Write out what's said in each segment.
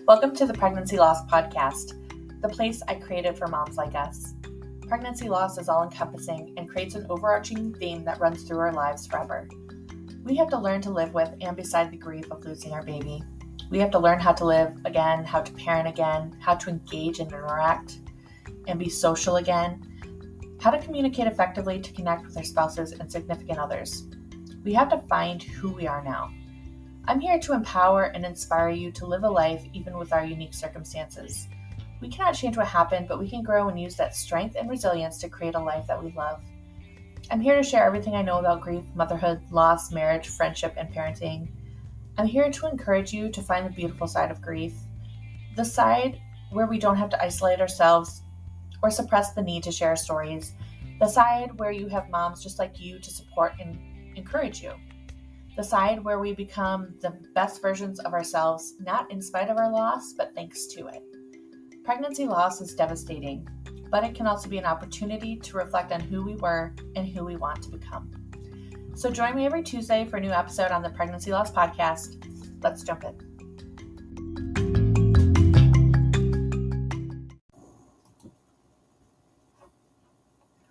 Welcome to the Pregnancy Loss Podcast, the place I created for moms like us. Pregnancy loss is all-encompassing and creates an overarching theme that runs through our lives forever. We have to learn to live with and beside the grief of losing our baby. We have to learn how to live again, how to parent again, how to engage and interact and be social again, how to communicate effectively to connect with our spouses and significant others. We have to find who we are now. I'm here to empower and inspire you to live a life even with our unique circumstances. We cannot change what happened, but we can grow and use that strength and resilience to create a life that we love. I'm here to share everything I know about grief, motherhood, loss, marriage, friendship, and parenting. I'm here to encourage you to find the beautiful side of grief, the side where we don't have to isolate ourselves or suppress the need to share stories, the side where you have moms just like you to support and encourage you. The side where we become the best versions of ourselves, not in spite of our loss, but thanks to it. Pregnancy loss is devastating, but it can also be an opportunity to reflect on who we were and who we want to become. So join me every Tuesday for a new episode on the Pregnancy Loss Podcast. Let's jump in.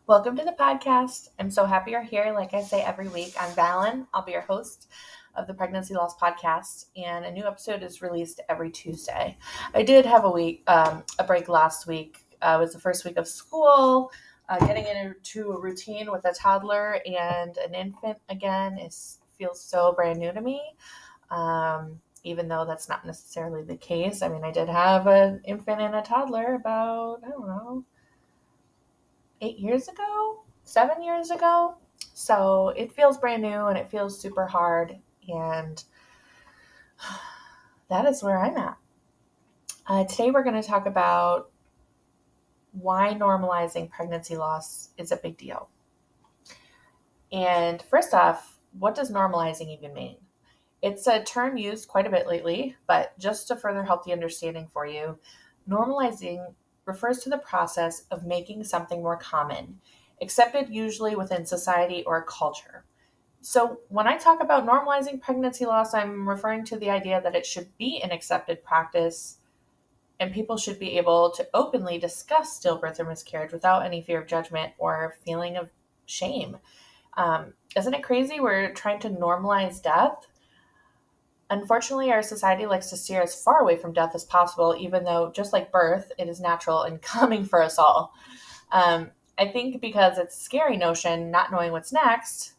Welcome to the podcast. I'm so happy you're here. Like I say every week, I'm Valen. I'll be your host of the Pregnancy Loss Podcast, and a new episode is released every Tuesday. I did have a break last week. It was the first week of school. Getting into a routine with a toddler and an infant again feels so brand new to me. Even though that's not necessarily the case. I mean, I did have an infant and a toddler about, 7 years ago. So it feels brand new and it feels super hard. And that is where I'm at. Today we're going to talk about why normalizing pregnancy loss is a big deal. And first off, what does normalizing even mean? It's a term used quite a bit lately, but just to further help the understanding for you, normalizing refers to the process of making something more common, accepted usually within society or culture. So when I talk about normalizing pregnancy loss, I'm referring to the idea that it should be an accepted practice and people should be able to openly discuss stillbirth or miscarriage without any fear of judgment or feeling of shame. Isn't it crazy? We're trying to normalize death. Unfortunately, our society likes to steer as far away from death as possible, even though, just like birth, it is natural and coming for us all. I think because it's a scary notion, not knowing what's next,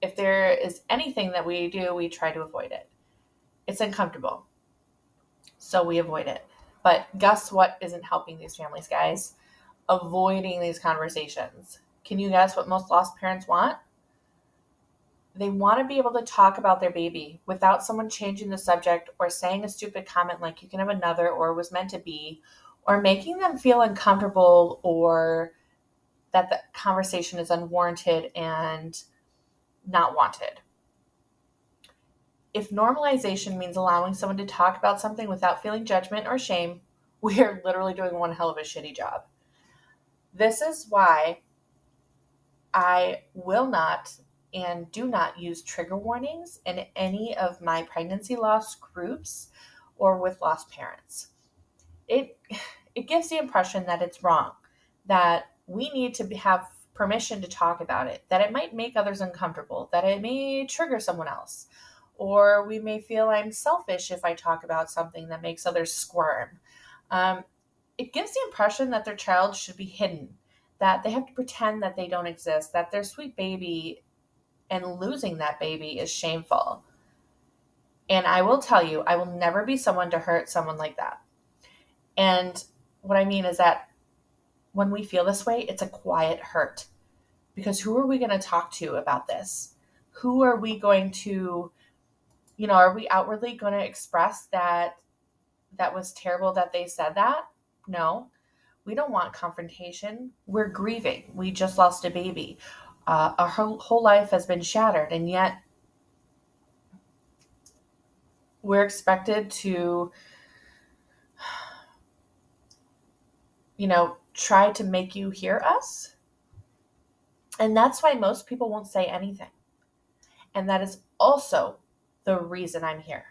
if there is anything that we do, we try to avoid it. It's uncomfortable, so we avoid it. But guess what isn't helping these families, guys? Avoiding these conversations. Can you guess what most lost parents want? They want to be able to talk about their baby without someone changing the subject or saying a stupid comment like you can have another or was meant to be, or making them feel uncomfortable or that the conversation is unwarranted and not wanted. If normalization means allowing someone to talk about something without feeling judgment or shame, we are literally doing one hell of a shitty job. This is why I will not and do not use trigger warnings in any of my pregnancy loss groups or with lost parents. It gives the impression that it's wrong, that we need to have permission to talk about it, that it might make others uncomfortable, that it may trigger someone else, or we may feel I'm selfish if I talk about something that makes others squirm. It gives the impression that their child should be hidden, that they have to pretend that they don't exist, that their sweet baby and losing that baby is shameful. And I will tell you, I will never be someone to hurt someone like that. And what I mean is that when we feel this way, it's a quiet hurt. Because who are we going to talk to about this? Who are we going to, are we outwardly going to express that was terrible that they said that? No, we don't want confrontation. We're grieving. We just lost a baby. Our whole life has been shattered, and yet we're expected to, try to make you hear us. And that's why most people won't say anything. And that is also the reason I'm here.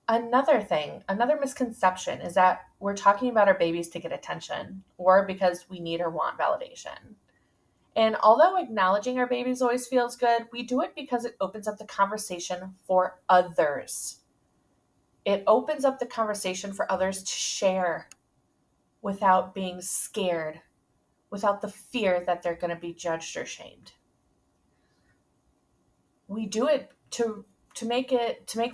Another misconception is that we're talking about our babies to get attention or because we need or want validation. And although acknowledging our babies always feels good, we do it because it opens up the conversation for others. It opens up the conversation for others to share without being scared, without the fear that they're going to be judged or shamed. We do it to make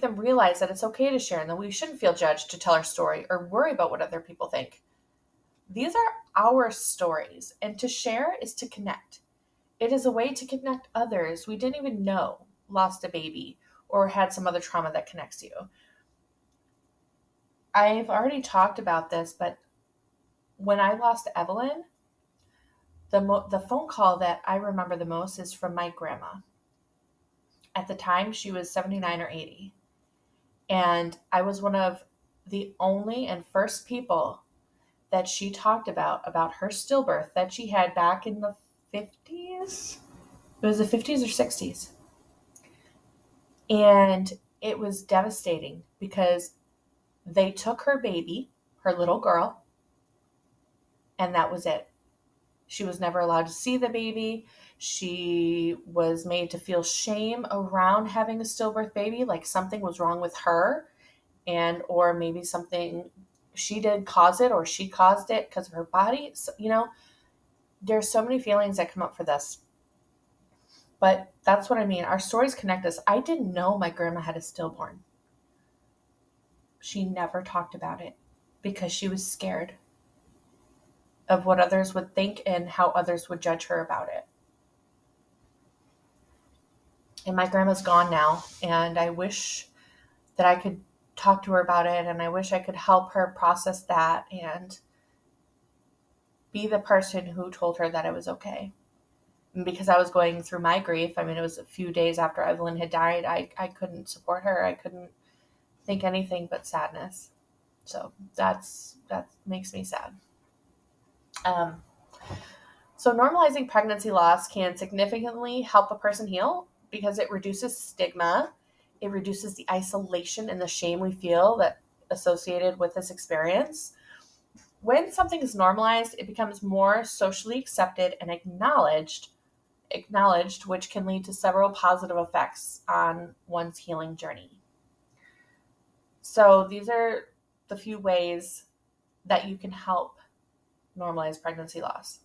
them realize that it's okay to share and that we shouldn't feel judged to tell our story or worry about what other people think. These are our stories, and to share is to connect. It is a way to connect others we didn't even know lost a baby or had some other trauma that connects you. I've already talked about this, but when I lost Evelyn, the phone call that I remember the most is from my grandma. At the time, she was 79 or 80. And I was one of the only and first people that she talked about her stillbirth that she had back in the 50s. It was the 50s or 60s. And it was devastating because they took her baby, her little girl, and that was it. She was never allowed to see the baby. She was made to feel shame around having a stillbirth baby, like something was wrong with her, and or maybe something she did cause it or she caused it because of her body. So, there's so many feelings that come up for this. But that's what I mean. Our stories connect us. I didn't know my grandma had a stillborn. She never talked about it because she was scared of what others would think and how others would judge her about it. And my grandma's gone now, and I wish that I could talk to her about it, and I wish I could help her process that and be the person who told her that it was okay. And because I was going through my grief, it was a few days after Evelyn had died, I couldn't support her. I couldn't think anything but sadness. So that makes me sad. So normalizing pregnancy loss can significantly help a person heal because it reduces stigma. It reduces the isolation and the shame we feel that associated with this experience. When something is normalized, it becomes more socially accepted and acknowledged, which can lead to several positive effects on one's healing journey. So these are the few ways that you can help normalize pregnancy loss.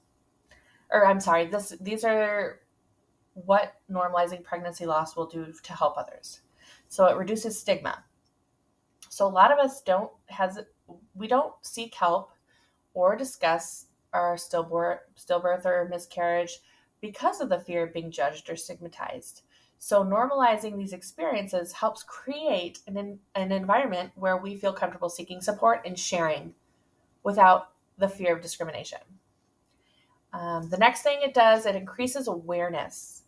These are what normalizing pregnancy loss will do to help others. So it reduces stigma. So a lot of us don't seek help or discuss our stillbirth or miscarriage because of the fear of being judged or stigmatized. So normalizing these experiences helps create an environment where we feel comfortable seeking support and sharing without the fear of discrimination. The next thing it does, it increases awareness.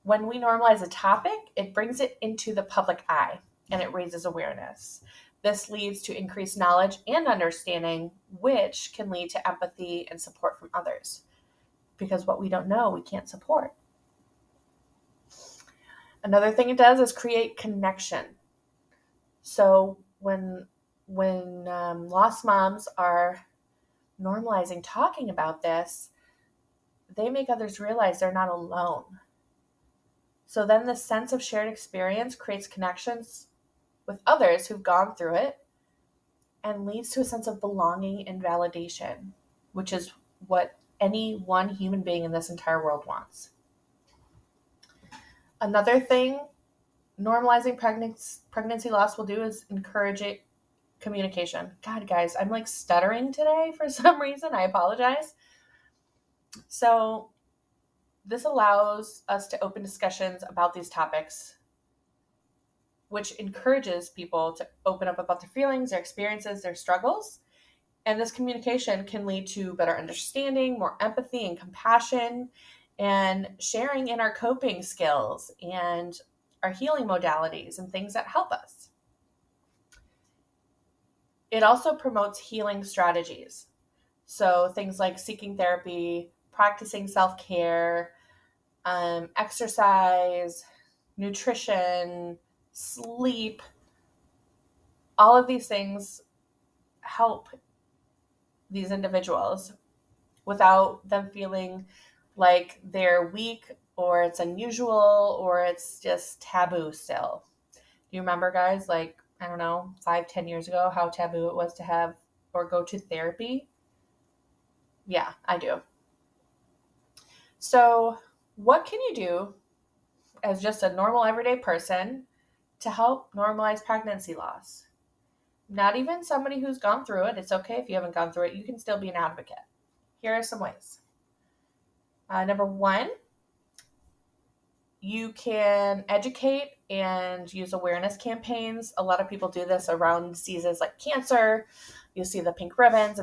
When we normalize a topic, it brings it into the public eye and it raises awareness. This leads to increased knowledge and understanding, which can lead to empathy and support from others. Because what we don't know, we can't support. Another thing it does is create connection. So when lost moms are normalizing talking about this, they make others realize they're not alone. So then the sense of shared experience creates connections with others who've gone through it and leads to a sense of belonging and validation, which is what any one human being in this entire world wants. Another thing normalizing pregnancy loss will do is encourage communication. God, guys, I'm like stuttering today for some reason. I apologize. So this allows us to open discussions about these topics, which encourages people to open up about their feelings, their experiences, their struggles. And this communication can lead to better understanding, more empathy and compassion, and sharing in our coping skills and our healing modalities and things that help us. It also promotes healing strategies. So things like seeking therapy, practicing self-care, exercise, nutrition, sleep, All of these things help these individuals without them feeling like they're weak or it's unusual or it's just taboo still. Do you remember, guys, like, I don't know, 5-10 years ago, how taboo it was to have or go to therapy? Yeah, I do. So, what can you do as just a normal everyday person to help normalize pregnancy loss? Not even somebody who's gone through it. It's okay if you haven't gone through it. You can still be an advocate. Here are some ways. Number one, you can educate and use awareness campaigns. A lot of people do this around diseases like cancer. You see the pink ribbons and